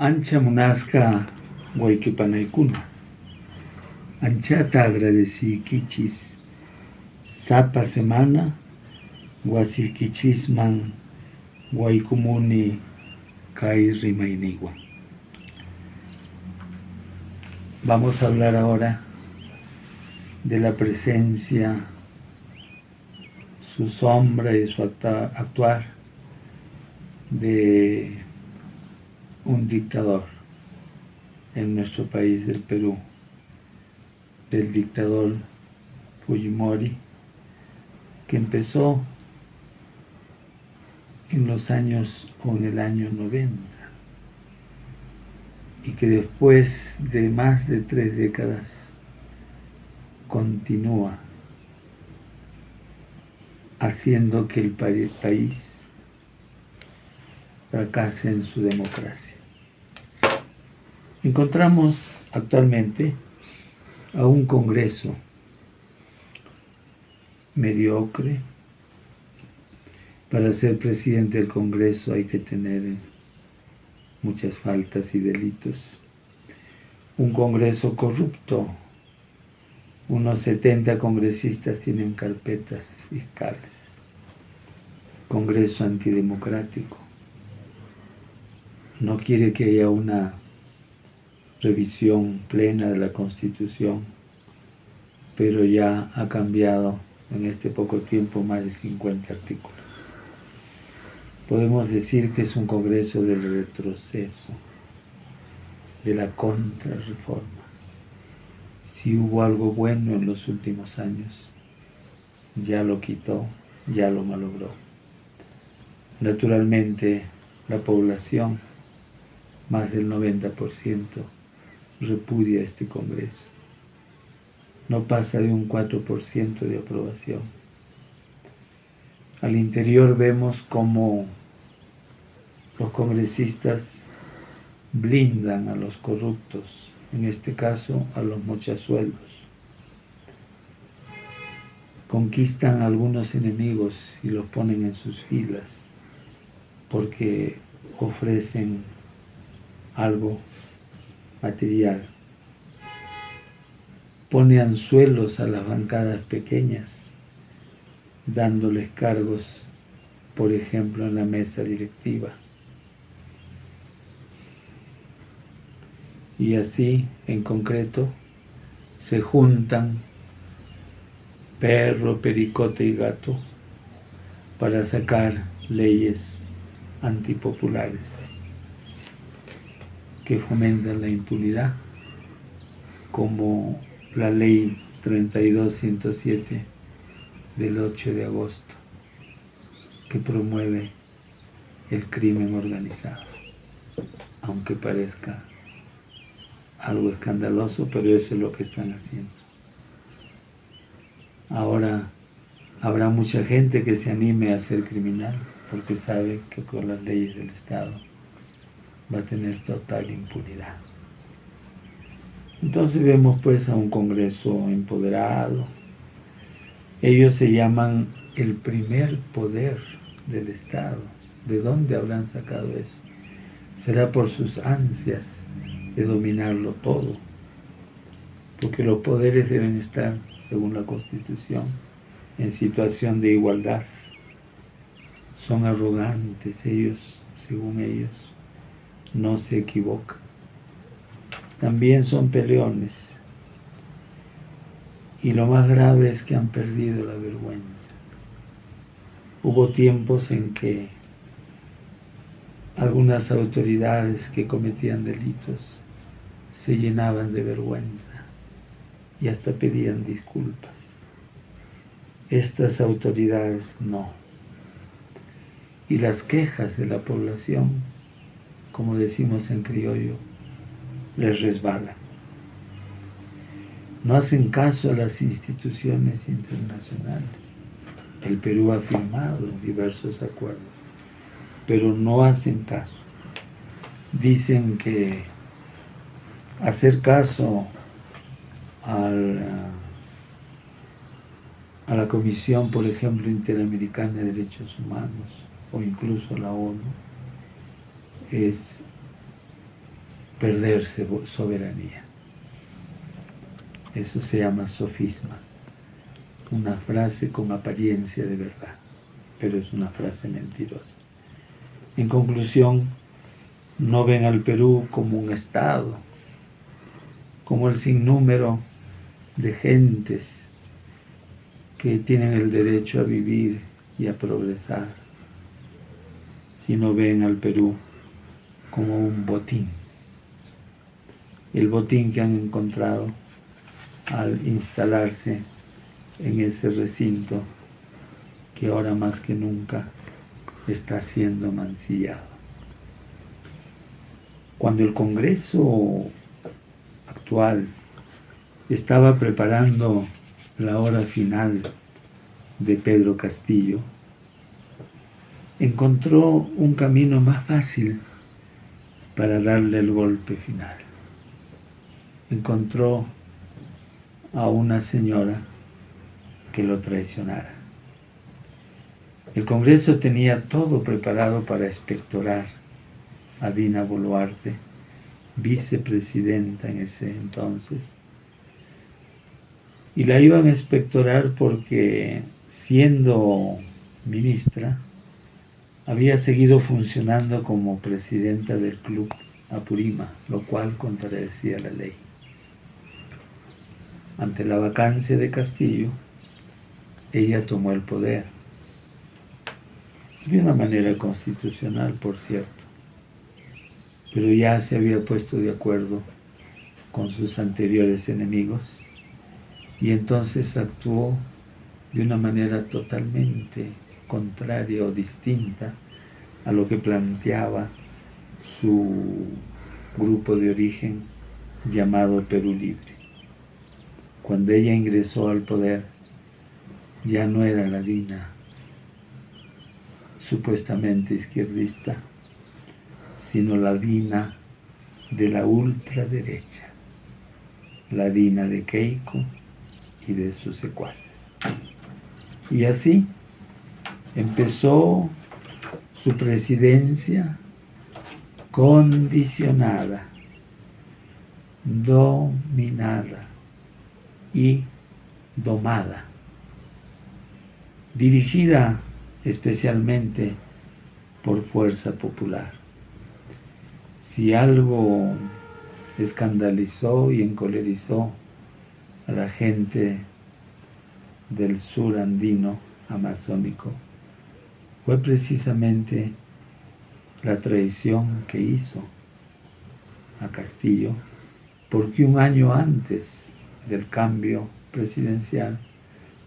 Ancha munasqa wayqipanaykuna, anchata agradecikichis sapa semana wasiykichisman waykumuni kay rimayniwan. Vamos a hablar ahora de la presencia, su sombra y su actuar de un dictador en nuestro país del Perú, del dictador Fujimori, que empezó en los años o en el año 90 y que después de más de 3 décadas continúa haciendo que el país fracase en su democracia. Encontramos actualmente a un Congreso mediocre. Para ser presidente del Congreso hay que tener muchas faltas y delitos. Un Congreso corrupto. Unos 70 congresistas tienen carpetas fiscales. Congreso antidemocrático. No quiere que haya una revisión plena de la Constitución, pero ya ha cambiado en este poco tiempo más de 50 artículos. Podemos decir que es un Congreso del retroceso, de la contrarreforma. Si hubo algo bueno en los últimos años, ya lo quitó, ya lo malogró. Naturalmente, la población, más del 90%, repudia este Congreso. No pasa de un 4% de aprobación. Al interior vemos cómo los congresistas blindan a los corruptos, en este caso a los mochasueldos. Conquistan a algunos enemigos y los ponen en sus filas porque ofrecen algo material. Pone anzuelos a las bancadas pequeñas, dándoles cargos, por ejemplo, en la mesa directiva. Y así, en concreto, se juntan perro, pericote y gato para sacar leyes antipopulares que fomentan la impunidad, como la ley 32.107 del 8 de agosto, que promueve el crimen organizado. Aunque parezca algo escandaloso, pero eso es lo que están haciendo. Ahora habrá mucha gente que se anime a ser criminal, porque sabe que con las leyes del Estado va a tener total impunidad. Entonces vemos pues a un Congreso empoderado. Ellos se llaman el primer poder del Estado. ¿De dónde habrán sacado eso? Será por sus ansias de dominarlo todo, porque los poderes deben estar, según la Constitución, en situación de igualdad. Son arrogantes ellos, según ellos, no se equivocan. También son peleones. Y lo más grave es que han perdido la vergüenza. Hubo tiempos en que algunas autoridades que cometían delitos se llenaban de vergüenza y hasta pedían disculpas. Estas autoridades no. Y las quejas de la población, como decimos en criollo, les resbalan. No hacen caso a las instituciones internacionales. El Perú ha firmado diversos acuerdos, pero no hacen caso. Dicen que hacer caso a la Comisión, por ejemplo, Interamericana de Derechos Humanos, o incluso la ONU, es perder soberanía. Eso se llama sofisma, una frase con apariencia de verdad, pero es una frase mentirosa. En conclusión, no ven al Perú como un Estado, como el sinnúmero de gentes que tienen el derecho a vivir y a progresar, sino ven al Perú como un botín. El botín que han encontrado al instalarse en ese recinto que ahora más que nunca está siendo mancillado. Cuando el Congreso actual estaba preparando la hora final de Pedro Castillo, encontró un camino más fácil para darle el golpe final. Encontró a una señora que lo traicionara. El Congreso tenía todo preparado para expectorar a Dina Boluarte, vicepresidenta en ese entonces, y la iban a expectorar porque, siendo ministra, había seguido funcionando como presidenta del Club Apurima, lo cual contradecía la ley. Ante la vacancia de Castillo, ella tomó el poder, de una manera constitucional, por cierto, pero ya se había puesto de acuerdo con sus anteriores enemigos y entonces actuó de una manera totalmente contraria o distinta a lo que planteaba su grupo de origen llamado Perú Libre. Cuando ella ingresó al poder, ya no era la Dina supuestamente izquierdista, sino la Dina de la ultraderecha, la Dina de Keiko y de sus secuaces. Y así empezó su presidencia condicionada, dominada y domada, dirigida especialmente por fuerza popular. Si algo escandalizó y encolerizó a la gente del sur andino amazónico, fue precisamente la traición que hizo a Castillo, porque un año antes del cambio presidencial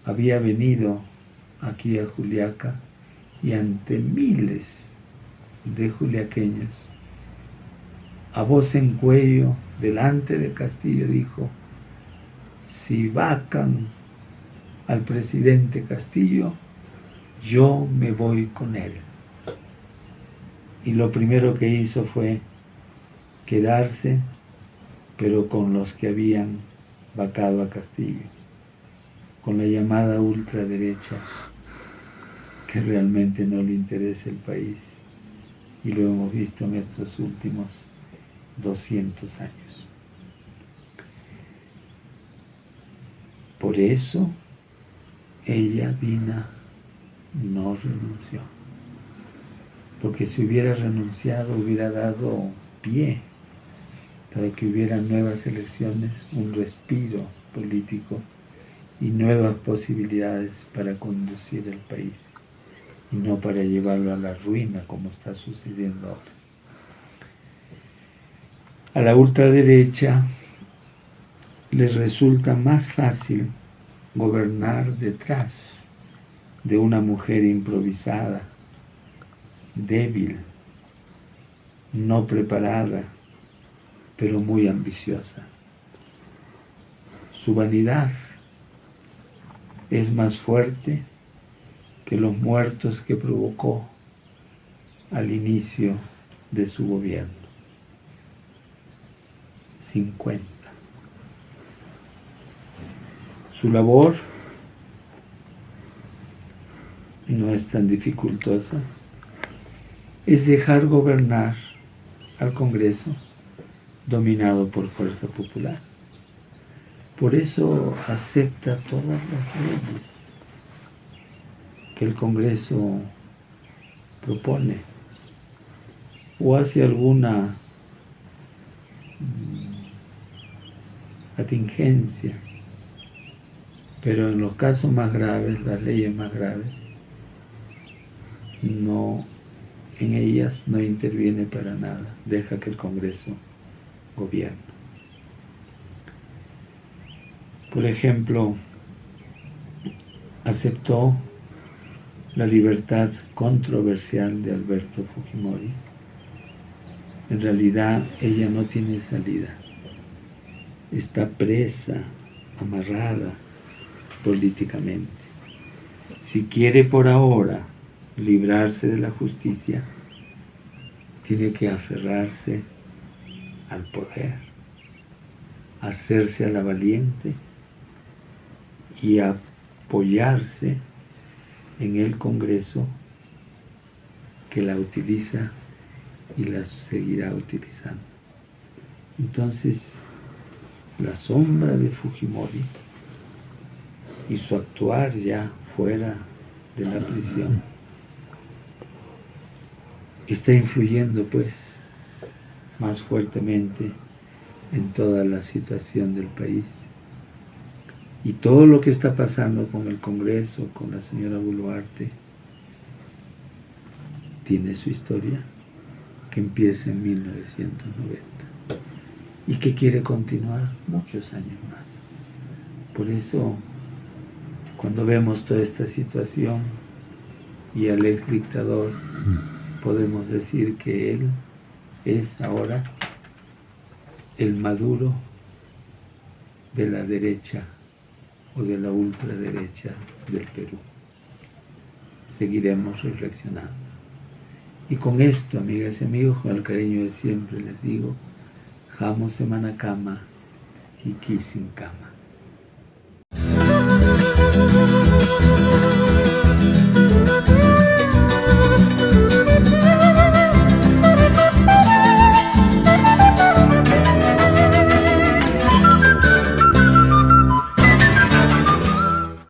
había venido aquí a Juliaca y ante miles de juliaqueños, a voz en cuello, delante de Castillo, dijo: si vacan al presidente Castillo, yo me voy con él. Y lo primero que hizo fue quedarse, pero con los que habían vacado a Castillo, con la llamada ultraderecha, que realmente no le interesa el país, y lo hemos visto en estos últimos 200 años. Por eso, ella, Dina, no renunció. Porque si hubiera renunciado, hubiera dado pie para que hubiera nuevas elecciones, un respiro político y nuevas posibilidades para conducir el país, y no para llevarlo a la ruina como está sucediendo ahora. A la ultraderecha les resulta más fácil gobernar detrás de una mujer improvisada, débil, no preparada, pero muy ambiciosa. Su vanidad es más fuerte que los muertos que provocó al inicio de su gobierno. 50. Su labor no es tan dificultosa, es dejar gobernar al Congreso dominado por fuerza popular. Por eso acepta todas las leyes que el Congreso propone o hace alguna atingencia, pero en los casos más graves, las leyes más graves, no, en ellas no interviene para nada, deja que el Congreso gobierne. Por ejemplo, aceptó la libertad controversial de Alberto Fujimori. En realidad ella no tiene salida, está presa, amarrada políticamente. Si quiere por ahora librarse de la justicia, tiene que aferrarse al poder, hacerse a la valiente y apoyarse en el Congreso que la utiliza y la seguirá utilizando. Entonces, la sombra de Fujimori y su actuar ya fuera de la prisión está influyendo pues más fuertemente en toda la situación del país. Y todo lo que está pasando con el Congreso, con la señora Boluarte, tiene su historia que empieza en 1990 y que quiere continuar muchos años más. Por eso, cuando vemos toda esta situación y al ex dictador, podemos decir que él es ahora el Maduro de la derecha o de la ultraderecha del Perú. Seguiremos reflexionando. Y con esto, amigas y amigos, con el cariño de siempre les digo, Jamo Semana Cama y Kisin Cama.